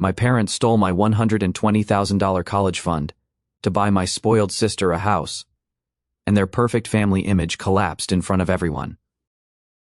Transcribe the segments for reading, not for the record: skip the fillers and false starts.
My parents stole my $120,000 college fund to buy my spoiled sister a house, and their perfect family image collapsed in front of everyone.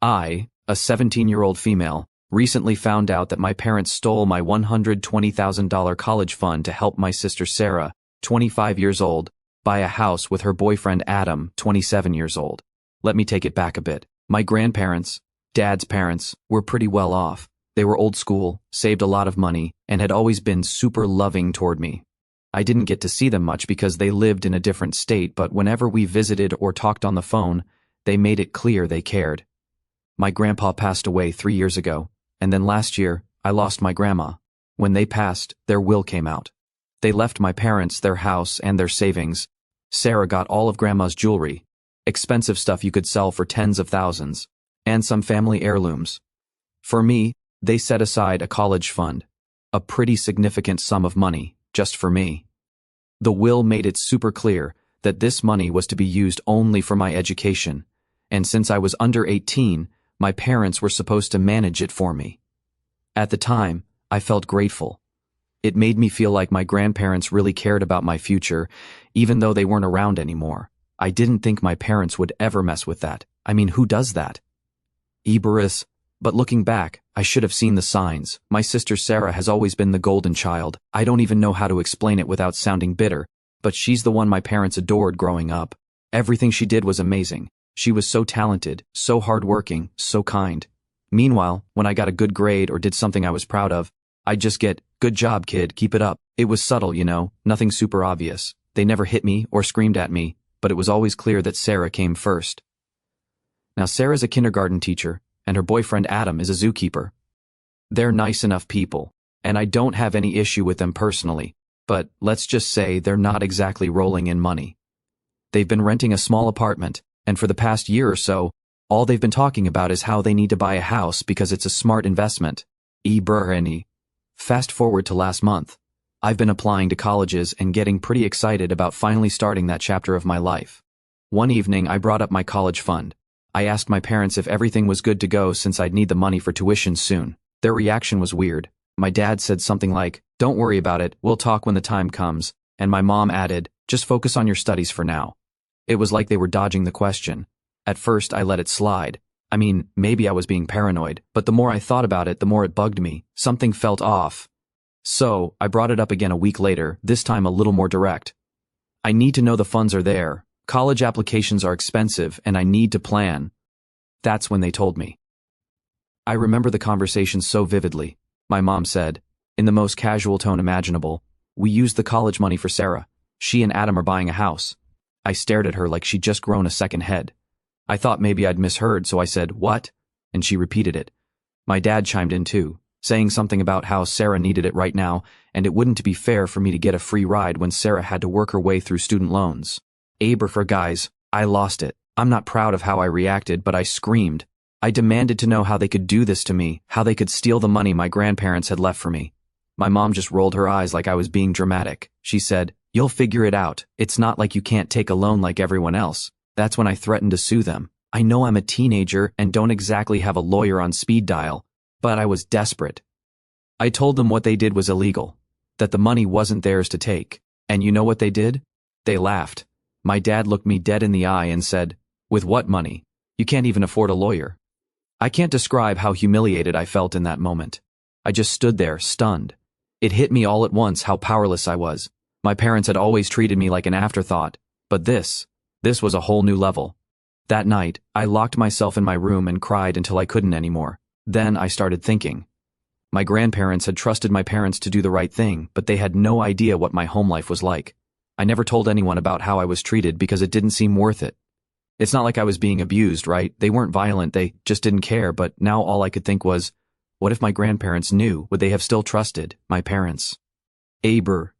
I, a 17-year-old female, recently found out that my parents stole my $120,000 college fund to help my sister Sarah, 25 years old, buy a house with her boyfriend Adam, 27 years old. Let me take it back a bit. My grandparents, Dad's parents, were pretty well off. They were old school, saved a lot of money, and had always been super loving toward me. I didn't get to see them much because they lived in a different state, but whenever we visited or talked on the phone, they made it clear they cared. My grandpa passed away 3 years ago, and then last year, I lost my grandma. When they passed, their will came out. They left my parents their house and their savings. Sarah got all of Grandma's jewelry, expensive stuff you could sell for tens of thousands, and some family heirlooms. For me, they set aside a college fund, a pretty significant sum of money, just for me. The will made it super clear that this money was to be used only for my education, and since I was under 18, my parents were supposed to manage it for me. At the time, I felt grateful. It made me feel like my grandparents really cared about my future, even though they weren't around anymore. I didn't think my parents would ever mess with that. I mean, who does that? Iberus. But looking back, I should have seen the signs. My sister Sarah has always been the golden child. I don't even know how to explain it without sounding bitter, but she's the one my parents adored growing up. Everything she did was amazing. She was so talented, so hardworking, so kind. Meanwhile, when I got a good grade or did something I was proud of, I'd just get, "Good job, kid, keep it up." It was subtle, nothing super obvious. They never hit me or screamed at me, but it was always clear that Sarah came first. Now Sarah's a kindergarten teacher, and her boyfriend Adam is a zookeeper. They're nice enough people, and I don't have any issue with them personally, but let's just say they're not exactly rolling in money. They've been renting a small apartment, and for the past year or so, all they've been talking about is how they need to buy a house because it's a smart investment. Fast forward to last month. I've been applying to colleges and getting pretty excited about finally starting that chapter of my life. One evening, I brought up my college fund. I asked my parents if everything was good to go since I'd need the money for tuition soon. Their reaction was weird. My dad said something like, "Don't worry about it, we'll talk when the time comes," and my mom added, "Just focus on your studies for now." It was like they were dodging the question. At first, I let it slide. I mean, maybe I was being paranoid, but the more I thought about it, the more it bugged me. Something felt off. So, I brought it up again a week later, this time a little more direct. "I need to know the funds are there. College applications are expensive, and I need to plan." That's when they told me. I remember the conversation so vividly. My mom said, in the most casual tone imaginable, "We used the college money for Sarah. She and Adam are buying a house." I stared at her like she'd just grown a second head. I thought maybe I'd misheard, so I said, "What?" And she repeated it. My dad chimed in too, saying something about how Sarah needed it right now, and it wouldn't be fair for me to get a free ride when Sarah had to work her way through student loans. For guys, I lost it. I'm not proud of how I reacted, but I screamed. I demanded to know how they could do this to me, how they could steal the money my grandparents had left for me. My mom just rolled her eyes like I was being dramatic. She said, "You'll figure it out. It's not like you can't take a loan like everyone else." That's when I threatened to sue them. I know I'm a teenager and don't exactly have a lawyer on speed dial, but I was desperate. I told them what they did was illegal, that the money wasn't theirs to take. And you know what they did? They laughed. My dad looked me dead in the eye and said, "With what money? You can't even afford a lawyer." I can't describe how humiliated I felt in that moment. I just stood there, stunned. It hit me all at once how powerless I was. My parents had always treated me like an afterthought, but this was a whole new level. That night, I locked myself in my room and cried until I couldn't anymore. Then I started thinking. My grandparents had trusted my parents to do the right thing, but they had no idea what my home life was like. I never told anyone about how I was treated because it didn't seem worth it. It's not like I was being abused, right? They weren't violent, they just didn't care, but now all I could think was, what if my grandparents knew? Would they have still trusted my parents? The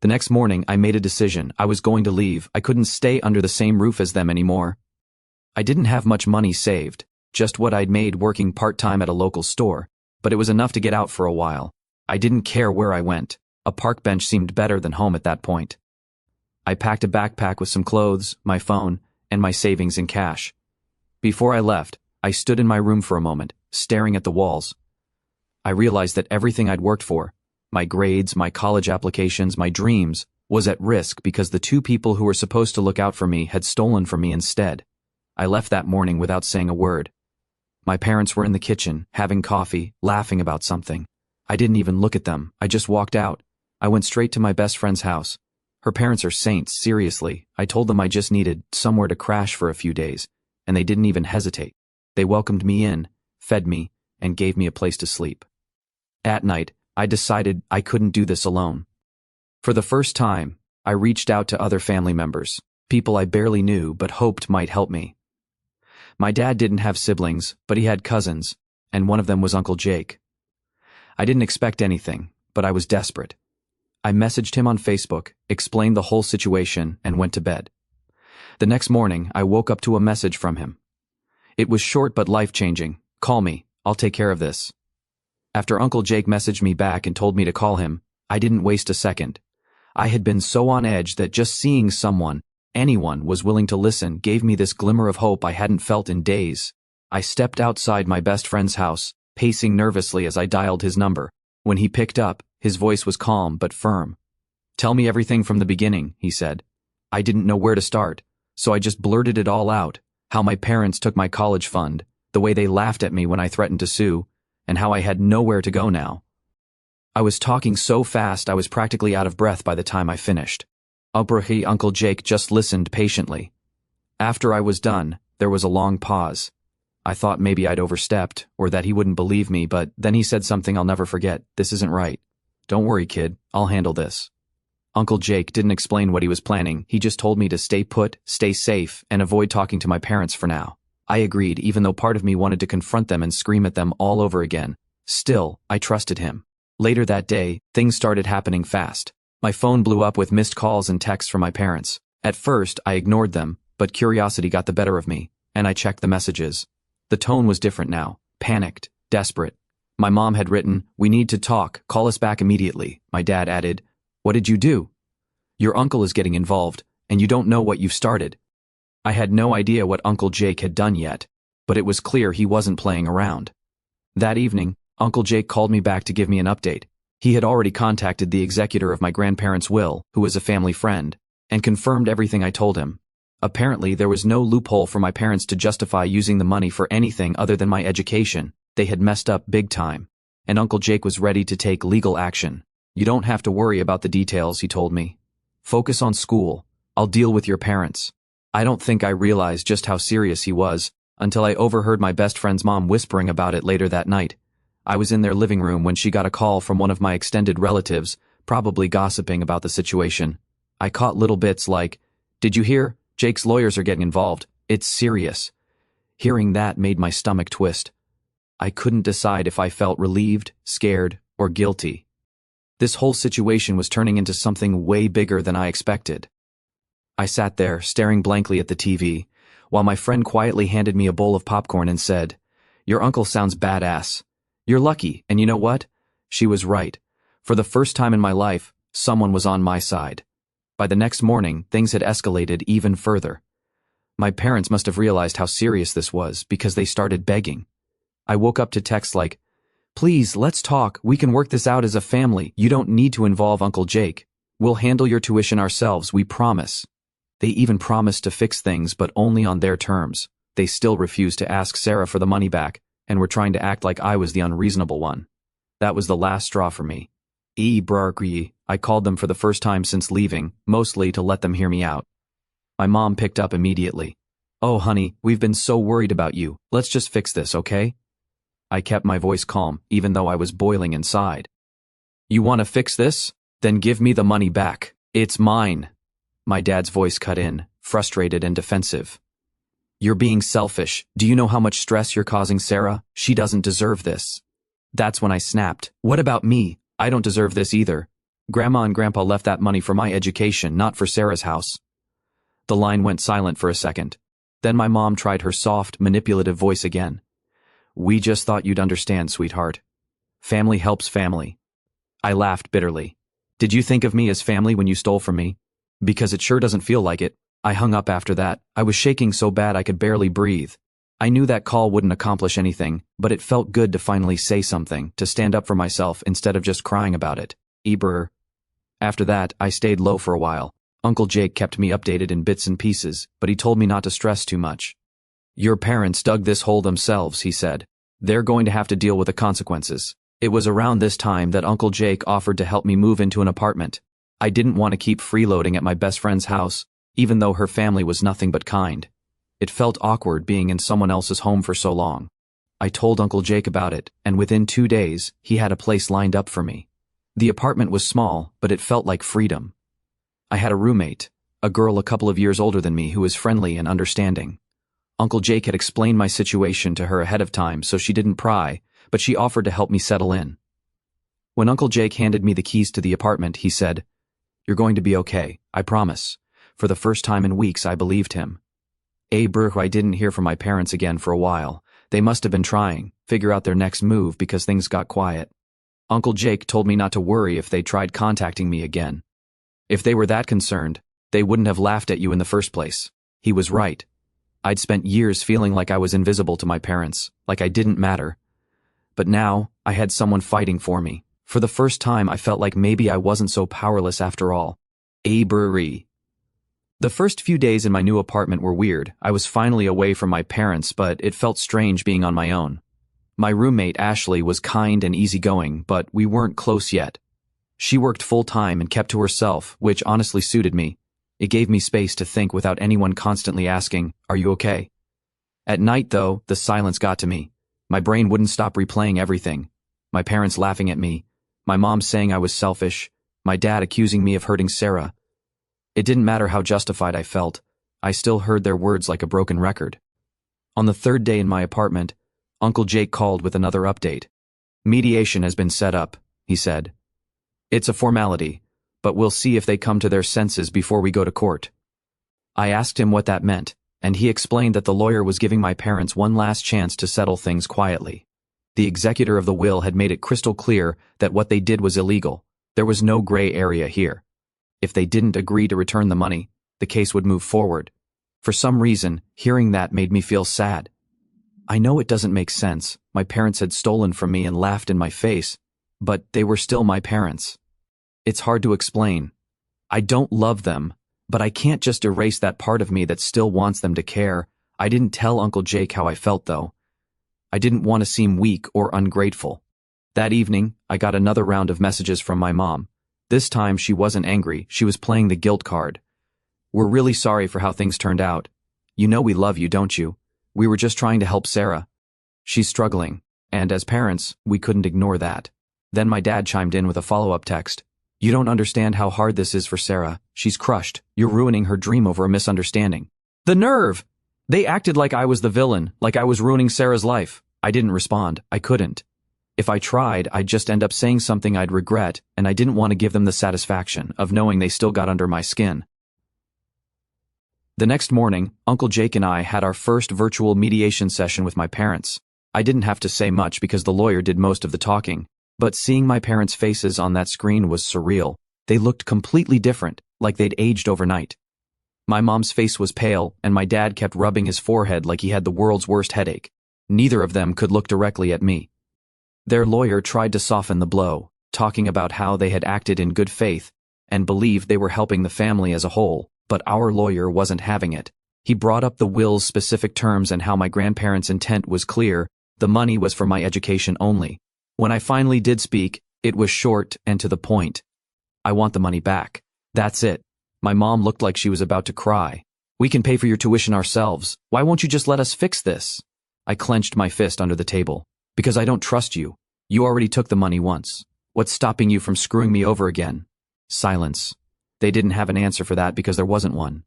next morning, I made a decision. I was going to leave. I couldn't stay under the same roof as them anymore. I didn't have much money saved, just what I'd made working part-time at a local store, but it was enough to get out for a while. I didn't care where I went. A park bench seemed better than home at that point. I packed a backpack with some clothes, my phone, and my savings in cash. Before I left, I stood in my room for a moment, staring at the walls. I realized that everything I'd worked for, my grades, my college applications, my dreams, was at risk because the two people who were supposed to look out for me had stolen from me instead. I left that morning without saying a word. My parents were in the kitchen, having coffee, laughing about something. I didn't even look at them, I just walked out. I went straight to my best friend's house. Her parents are saints, seriously. I told them I just needed somewhere to crash for a few days, and they didn't even hesitate. They welcomed me in, fed me, and gave me a place to sleep. At night, I decided I couldn't do this alone. For the first time, I reached out to other family members, people I barely knew but hoped might help me. My dad didn't have siblings, but he had cousins, and one of them was Uncle Jake. I didn't expect anything, but I was desperate. I messaged him on Facebook, explained the whole situation, and went to bed. The next morning, I woke up to a message from him. It was short but life-changing. "Call me, I'll take care of this." After Uncle Jake messaged me back and told me to call him, I didn't waste a second. I had been so on edge that just seeing someone, anyone, was willing to listen gave me this glimmer of hope I hadn't felt in days. I stepped outside my best friend's house, pacing nervously as I dialed his number. When he picked up, his voice was calm but firm. "Tell me everything from the beginning," he said. I didn't know where to start, so I just blurted it all out. How my parents took my college fund, the way they laughed at me when I threatened to sue, and how I had nowhere to go now. I was talking so fast I was practically out of breath by the time I finished. Uncle Jake just listened patiently. After I was done, there was a long pause. I thought maybe I'd overstepped, or that he wouldn't believe me, but then he said something I'll never forget. "This isn't right. Don't worry, kid, I'll handle this." Uncle Jake didn't explain what he was planning, he just told me to stay put, stay safe, and avoid talking to my parents for now. I agreed, even though part of me wanted to confront them and scream at them all over again. Still, I trusted him. Later that day, things started happening fast. My phone blew up with missed calls and texts from my parents. At first, I ignored them, but curiosity got the better of me, and I checked the messages. The tone was different now, panicked, desperate. My mom had written, "We need to talk, call us back immediately." My dad added, "What did you do? Your uncle is getting involved, and you don't know what you've started." I had no idea what Uncle Jake had done yet, but it was clear he wasn't playing around. That evening, Uncle Jake called me back to give me an update. He had already contacted the executor of my grandparents' will, who was a family friend, and confirmed everything I told him. Apparently, there was no loophole for my parents to justify using the money for anything other than my education. They had messed up big time, and Uncle Jake was ready to take legal action. "You don't have to worry about the details," he told me. "Focus on school. I'll deal with your parents." I don't think I realized just how serious he was until I overheard my best friend's mom whispering about it later that night. I was in their living room when she got a call from one of my extended relatives, probably gossiping about the situation. I caught little bits like, "Did you hear? Jake's lawyers are getting involved. It's serious." Hearing that made my stomach twist. I couldn't decide if I felt relieved, scared, or guilty. This whole situation was turning into something way bigger than I expected. I sat there, staring blankly at the TV, while my friend quietly handed me a bowl of popcorn and said, "Your uncle sounds badass. You're lucky, and you know what?" She was right. For the first time in my life, someone was on my side. By the next morning, things had escalated even further. My parents must have realized how serious this was because they started begging. I woke up to texts like, "Please, let's talk. We can work this out as a family. You don't need to involve Uncle Jake. We'll handle your tuition ourselves, we promise." They even promised to fix things, but only on their terms. They still refused to ask Sarah for the money back, and were trying to act like I was the unreasonable one. That was the last straw for me. I called them for the first time since leaving, mostly to let them hear me out. My mom picked up immediately. "Oh honey, we've been so worried about you. Let's just fix this, okay?" I kept my voice calm, even though I was boiling inside. "You want to fix this? Then give me the money back. It's mine." My dad's voice cut in, frustrated and defensive. "You're being selfish. Do you know how much stress you're causing Sarah? She doesn't deserve this." That's when I snapped. "What about me? I don't deserve this either. Grandma and Grandpa left that money for my education, not for Sarah's house." The line went silent for a second. Then my mom tried her soft, manipulative voice again. "We just thought you'd understand, sweetheart. Family helps family." I laughed bitterly. "Did you think of me as family when you stole from me? Because it sure doesn't feel like it." I hung up after that. I was shaking so bad I could barely breathe. I knew that call wouldn't accomplish anything, but it felt good to finally say something, to stand up for myself instead of just crying about it. Eber. After that, I stayed low for a while. Uncle Jake kept me updated in bits and pieces, but he told me not to stress too much. Your parents dug this hole themselves, he said. They're going to have to deal with the consequences. It was around this time that Uncle Jake offered to help me move into an apartment. I didn't want to keep freeloading at my best friend's house, even though her family was nothing but kind. It felt awkward being in someone else's home for so long. I told Uncle Jake about it, and within 2 days, he had a place lined up for me. The apartment was small, but it felt like freedom. I had a roommate, a girl a couple of years older than me who was friendly and understanding. Uncle Jake had explained my situation to her ahead of time so she didn't pry, but she offered to help me settle in. When Uncle Jake handed me the keys to the apartment, he said, "You're going to be okay, I promise." For the first time in weeks, I believed him. I didn't hear from my parents again for a while. They must have been trying, figure out their next move because things got quiet. Uncle Jake told me not to worry if they tried contacting me again. If they were that concerned, they wouldn't have laughed at you in the first place. He was right. I'd spent years feeling like I was invisible to my parents, like I didn't matter. But now, I had someone fighting for me. For the first time, I felt like maybe I wasn't so powerless after all. The first few days in my new apartment were weird. I was finally away from my parents, but it felt strange being on my own. My roommate, Ashley, was kind and easygoing, but we weren't close yet. She worked full-time and kept to herself, which honestly suited me. It gave me space to think without anyone constantly asking, "Are you okay?" At night, though, the silence got to me. My brain wouldn't stop replaying everything. My parents laughing at me, my mom saying I was selfish, my dad accusing me of hurting Sarah. It didn't matter how justified I felt. I still heard their words like a broken record. On the third day in my apartment, Uncle Jake called with another update. "Mediation has been set up," he said. "It's a formality, but we'll see if they come to their senses before we go to court." I asked him what that meant, and he explained that the lawyer was giving my parents one last chance to settle things quietly. The executor of the will had made it crystal clear that what they did was illegal. There was no gray area here. If they didn't agree to return the money, the case would move forward. For some reason, hearing that made me feel sad. I know it doesn't make sense. My parents had stolen from me and laughed in my face, but they were still my parents. It's hard to explain. I don't love them, but I can't just erase that part of me that still wants them to care. I didn't tell Uncle Jake how I felt, though. I didn't want to seem weak or ungrateful. That evening, I got another round of messages from my mom. This time, she wasn't angry. She was playing the guilt card. "We're really sorry for how things turned out. You know we love you, don't you? We were just trying to help Sarah. She's struggling, and as parents, we couldn't ignore that." Then my dad chimed in with a follow-up text. "You don't understand how hard this is for Sarah. She's crushed. You're ruining her dream over a misunderstanding." The nerve! They acted like I was the villain, like I was ruining Sarah's life. I didn't respond. I couldn't. If I tried, I'd just end up saying something I'd regret, and I didn't want to give them the satisfaction of knowing they still got under my skin. The next morning, Uncle Jake and I had our first virtual mediation session with my parents. I didn't have to say much because the lawyer did most of the talking, but seeing my parents' faces on that screen was surreal. They looked completely different, like they'd aged overnight. My mom's face was pale, and my dad kept rubbing his forehead like he had the world's worst headache. Neither of them could look directly at me. Their lawyer tried to soften the blow, talking about how they had acted in good faith and believed they were helping the family as a whole, but our lawyer wasn't having it. He brought up the will's specific terms and how my grandparents' intent was clear. The money was for my education only. When I finally did speak, it was short and to the point. "I want the money back. That's it." My mom looked like she was about to cry. "We can pay for your tuition ourselves. Why won't you just let us fix this?" I clenched my fist under the table. "Because I don't trust you. You already took the money once. What's stopping you from screwing me over again?" Silence. They didn't have an answer for that because there wasn't one.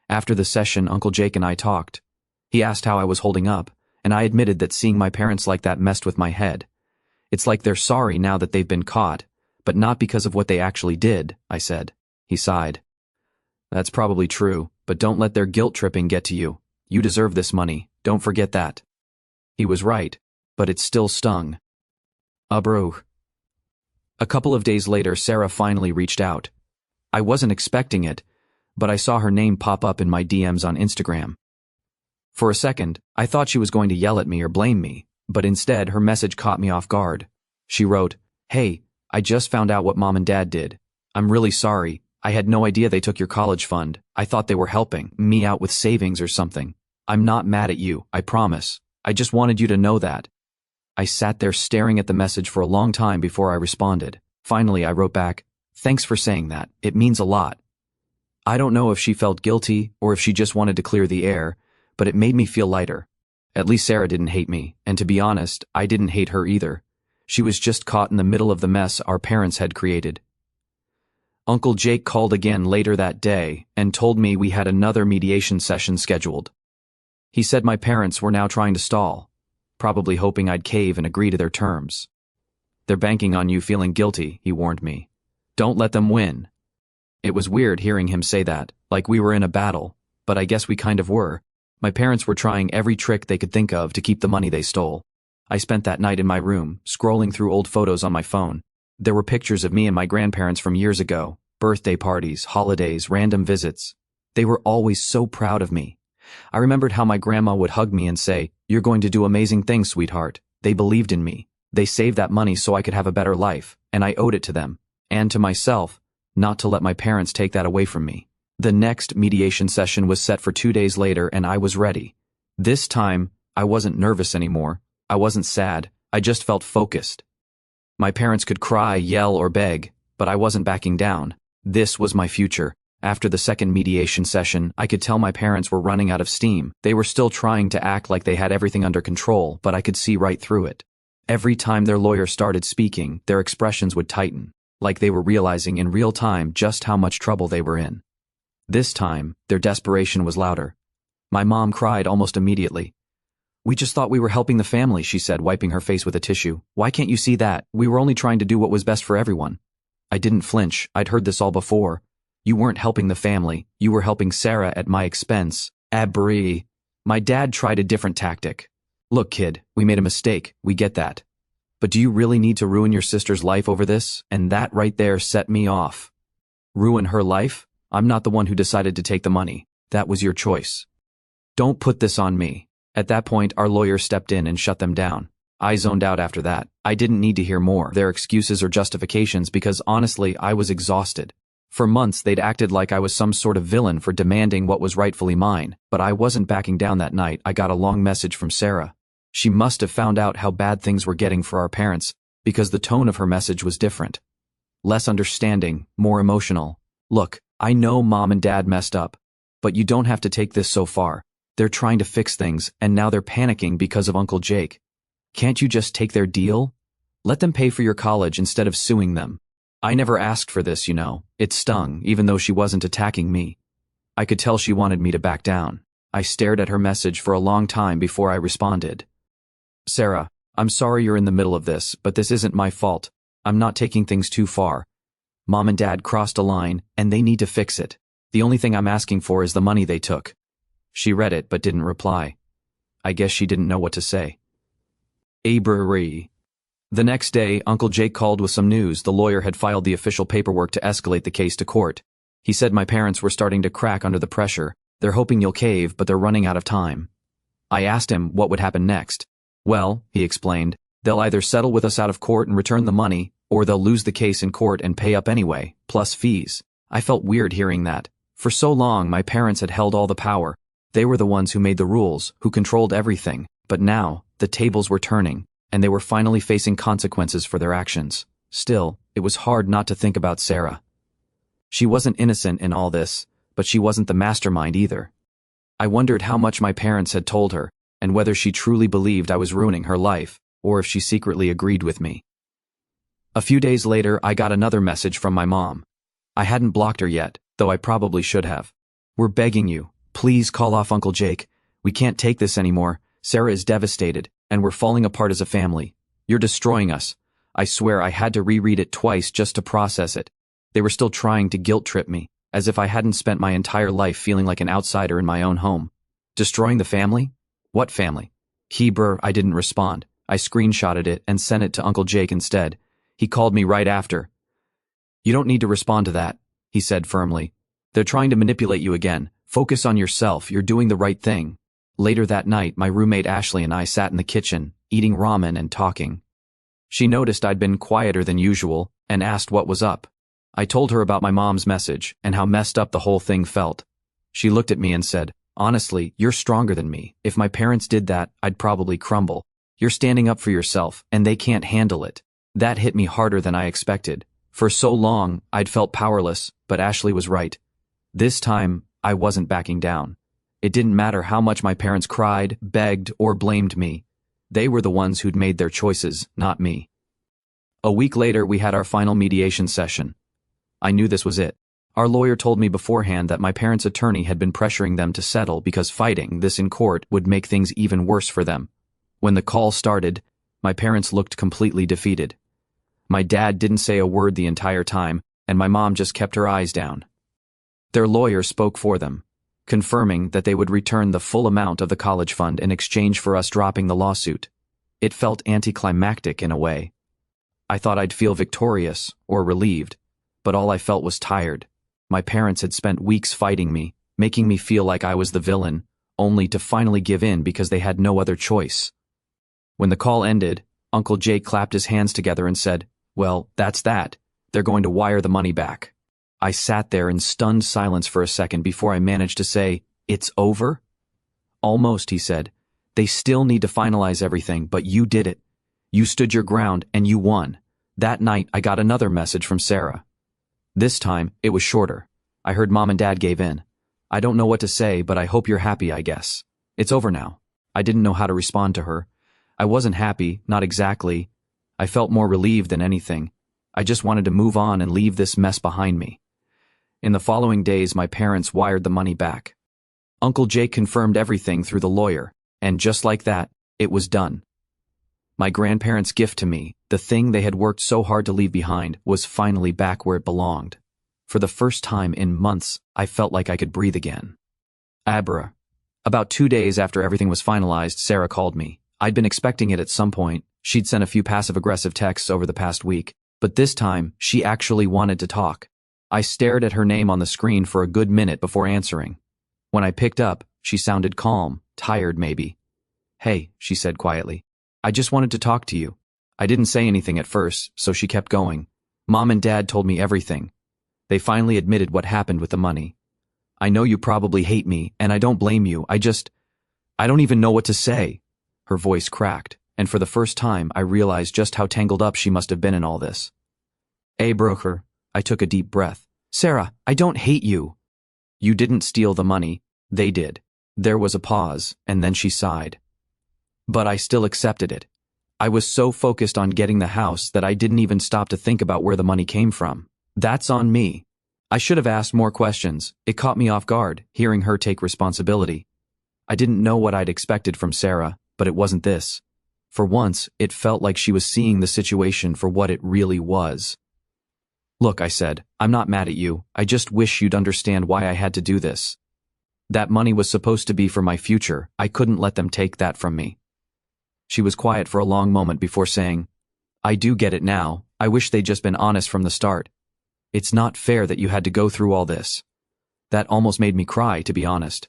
After the session, Uncle Jake and I talked. He asked how I was holding up, and I admitted that seeing my parents like that messed with my head. "It's like they're sorry now that they've been caught, but not because of what they actually did," I said. He sighed. "That's probably true, but don't let their guilt tripping get to you. You deserve this money. Don't forget that." He was right, but it still stung. Bro. A couple of days later, Sarah finally reached out. I wasn't expecting it, but I saw her name pop up in my DMs on Instagram. For a second, I thought she was going to yell at me or blame me, but instead her message caught me off guard. She wrote, "Hey, I just found out what Mom and Dad did. I'm really sorry. I had no idea they took your college fund. I thought they were helping me out with savings or something. I'm not mad at you, I promise. I just wanted you to know that." I sat there staring at the message for a long time before I responded. Finally, I wrote back, "Thanks for saying that. It means a lot." I don't know if she felt guilty or if she just wanted to clear the air, but it made me feel lighter. At least Sarah didn't hate me, and to be honest, I didn't hate her either. She was just caught in the middle of the mess our parents had created. Uncle Jake called again later that day and told me we had another mediation session scheduled. He said my parents were now trying to stall, probably hoping I'd cave and agree to their terms. "They're banking on you feeling guilty," he warned me. "Don't let them win." It was weird hearing him say that, like we were in a battle, but I guess we kind of were. My parents were trying every trick they could think of to keep the money they stole. I spent that night in my room, scrolling through old photos on my phone. There were pictures of me and my grandparents from years ago, birthday parties, holidays, random visits. They were always so proud of me. I remembered how my grandma would hug me and say, "You're going to do amazing things, sweetheart." They believed in me. They saved that money so I could have a better life, and I owed it to them, and to myself, not to let my parents take that away from me. The next mediation session was set for 2 days later, and I was ready. This time, I wasn't nervous anymore. I wasn't sad. I just felt focused. My parents could cry, yell, or beg, but I wasn't backing down. This was my future. After the second mediation session, I could tell my parents were running out of steam. They were still trying to act like they had everything under control, but I could see right through it. Every time their lawyer started speaking, their expressions would tighten, like they were realizing in real time just how much trouble they were in. This time, their desperation was louder. My mom cried almost immediately. "We just thought we were helping the family," she said, wiping her face with a tissue. "Why can't you see that? We were only trying to do what was best for everyone." I didn't flinch. I'd heard this all before. "You weren't helping the family. You were helping Sarah at my expense." Abri. My dad tried a different tactic. "Look, kid, we made a mistake. We get that. But do you really need to ruin your sister's life over this?" And that right there set me off. Ruin her life? I'm not the one who decided to take the money. That was your choice. Don't put this on me. At that point, our lawyer stepped in and shut them down. I zoned out after that. I didn't need to hear more, their excuses or justifications, because honestly, I was exhausted. For months, they'd acted like I was some sort of villain for demanding what was rightfully mine, but I wasn't backing down that night. I got a long message from Sarah. She must have found out how bad things were getting for our parents, because the tone of her message was different. Less understanding, more emotional. "Look, I know Mom and Dad messed up, but you don't have to take this so far. They're trying to fix things, and now they're panicking because of Uncle Jake. Can't you just take their deal? Let them pay for your college instead of suing them. I never asked for this, you know." It stung, even though she wasn't attacking me. I could tell she wanted me to back down. I stared at her message for a long time before I responded. "Sarah, I'm sorry you're in the middle of this, but this isn't my fault. I'm not taking things too far. Mom and Dad crossed a line, and they need to fix it. The only thing I'm asking for is the money they took." She read it but didn't reply. I guess she didn't know what to say. Abri. The next day, Uncle Jake called with some news. The lawyer had filed the official paperwork to escalate the case to court. He said my parents were starting to crack under the pressure. "They're hoping you'll cave, but they're running out of time." I asked him what would happen next. "Well," he explained, "they'll either settle with us out of court and return the money, or they'll lose the case in court and pay up anyway, plus fees." I felt weird hearing that. For so long, my parents had held all the power. They were the ones who made the rules, who controlled everything. But now, the tables were turning, and they were finally facing consequences for their actions. Still, it was hard not to think about Sarah. She wasn't innocent in all this, but she wasn't the mastermind either. I wondered how much my parents had told her, and whether she truly believed I was ruining her life, or if she secretly agreed with me. A few days later, I got another message from my mom. I hadn't blocked her yet, though I probably should have. "We're begging you. Please call off Uncle Jake. We can't take this anymore. Sarah is devastated, and we're falling apart as a family. You're destroying us." I swear I had to reread it twice just to process it. They were still trying to guilt-trip me, as if I hadn't spent my entire life feeling like an outsider in my own home. Destroying the family? What family? Hebrew. I didn't respond. I screenshotted it and sent it to Uncle Jake instead. He called me right after. "You don't need to respond to that," he said firmly. "They're trying to manipulate you again. Focus on yourself. You're doing the right thing." Later that night, my roommate Ashley and I sat in the kitchen, eating ramen and talking. She noticed I'd been quieter than usual, and asked what was up. I told her about my mom's message and how messed up the whole thing felt. She looked at me and said, "Honestly, you're stronger than me. If my parents did that, I'd probably crumble. You're standing up for yourself, and they can't handle it." That hit me harder than I expected. For so long, I'd felt powerless, but Ashley was right. This time, I wasn't backing down. It didn't matter how much my parents cried, begged, or blamed me. They were the ones who'd made their choices, not me. A week later, we had our final mediation session. I knew this was it. Our lawyer told me beforehand that my parents' attorney had been pressuring them to settle because fighting this in court would make things even worse for them. When the call started, my parents looked completely defeated. My dad didn't say a word the entire time, and my mom just kept her eyes down. Their lawyer spoke for them, confirming that they would return the full amount of the college fund in exchange for us dropping the lawsuit. It felt anticlimactic in a way. I thought I'd feel victorious or relieved, but all I felt was tired. My parents had spent weeks fighting me, making me feel like I was the villain, only to finally give in because they had no other choice. When the call ended, Uncle Jake clapped his hands together and said, "Well, that's that. They're going to wire the money back." I sat there in stunned silence for a second before I managed to say, "It's over?" "Almost," he said. "They still need to finalize everything, but you did it. You stood your ground and you won." That night, I got another message from Sarah. This time, it was shorter. I heard Mom and Dad gave in. "I don't know what to say, but I hope you're happy, I guess. It's over now." I didn't know how to respond to her. I wasn't happy, not exactly. I felt more relieved than anything. I just wanted to move on and leave this mess behind me. In the following days, my parents wired the money back. Uncle Jake confirmed everything through the lawyer, and just like that, it was done. My grandparents' gift to me, the thing they had worked so hard to leave behind, was finally back where it belonged. For the first time in months, I felt like I could breathe again. Abra. About 2 days after everything was finalized, Sarah called me. I'd been expecting it at some point. She'd sent a few passive-aggressive texts over the past week, but this time, she actually wanted to talk. I stared at her name on the screen for a good minute before answering. When I picked up, she sounded calm, tired maybe. "Hey," she said quietly. "I just wanted to talk to you." I didn't say anything at first, so she kept going. "Mom and Dad told me everything. They finally admitted what happened with the money. I know you probably hate me, and I don't blame you. I don't even know what to say." Her voice cracked, and for the first time, I realized just how tangled up she must have been in all this. Broker. I took a deep breath. "Sarah, I don't hate you." "You didn't steal the money. They did." There was a pause, and then she sighed. "But I still accepted it. I was so focused on getting the house that I didn't even stop to think about where the money came from. That's on me. I should have asked more questions. It caught me off guard, hearing her take responsibility. I didn't know what I'd expected from Sarah, but it wasn't this. For once, it felt like she was seeing the situation for what it really was. "Look," I said, "I'm not mad at you. I just wish you'd understand why I had to do this. That money was supposed to be for my future. I couldn't let them take that from me." She was quiet for a long moment before saying, "I do get it now. I wish they'd just been honest from the start. It's not fair that you had to go through all this." That almost made me cry, to be honest.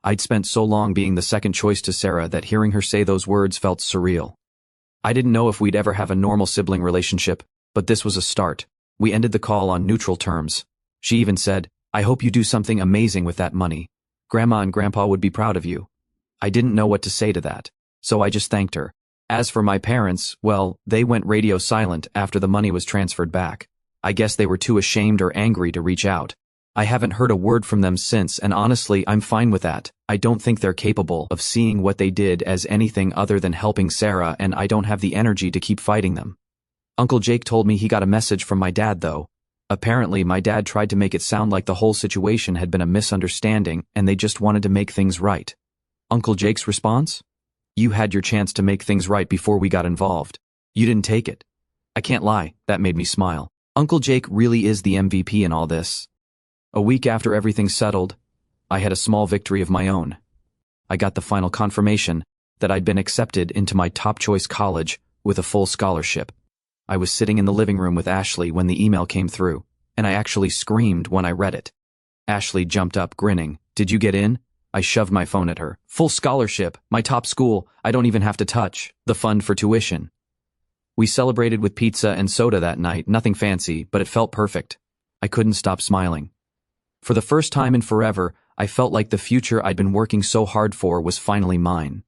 I'd spent so long being the second choice to Sarah that hearing her say those words felt surreal. I didn't know if we'd ever have a normal sibling relationship, but this was a start. We ended the call on neutral terms. She even said, "I hope you do something amazing with that money. Grandma and Grandpa would be proud of you." I didn't know what to say to that, so I just thanked her. As for my parents, well, they went radio silent after the money was transferred back. I guess they were too ashamed or angry to reach out. I haven't heard a word from them since, and honestly, I'm fine with that. I don't think they're capable of seeing what they did as anything other than helping Sarah, and I don't have the energy to keep fighting them. Uncle Jake told me he got a message from my dad, though. Apparently, my dad tried to make it sound like the whole situation had been a misunderstanding, and they just wanted to make things right. Uncle Jake's response? "You had your chance to make things right before we got involved. You didn't take it." I can't lie, that made me smile. Uncle Jake really is the MVP in all this. A week after everything settled, I had a small victory of my own. I got the final confirmation that I'd been accepted into my top choice college with a full scholarship. I was sitting in the living room with Ashley when the email came through, and I actually screamed when I read it. Ashley jumped up, grinning. "Did you get in?" I shoved my phone at her. "Full scholarship, my top school, I don't even have to touch the fund for tuition." We celebrated with pizza and soda that night, nothing fancy, but it felt perfect. I couldn't stop smiling. For the first time in forever, I felt like the future I'd been working so hard for was finally mine.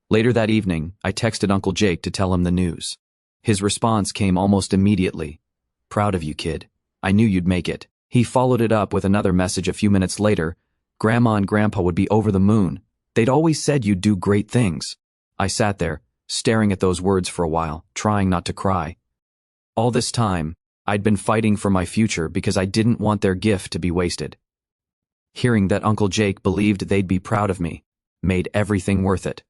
Later that evening, I texted Uncle Jake to tell him the news. His response came almost immediately. "Proud of you, kid. I knew you'd make it." He followed it up with another message a few minutes later. "Grandma and Grandpa would be over the moon. They'd always said you'd do great things." I sat there, staring at those words for a while, trying not to cry. All this time, I'd been fighting for my future because I didn't want their gift to be wasted. Hearing that Uncle Jake believed they'd be proud of me made everything worth it.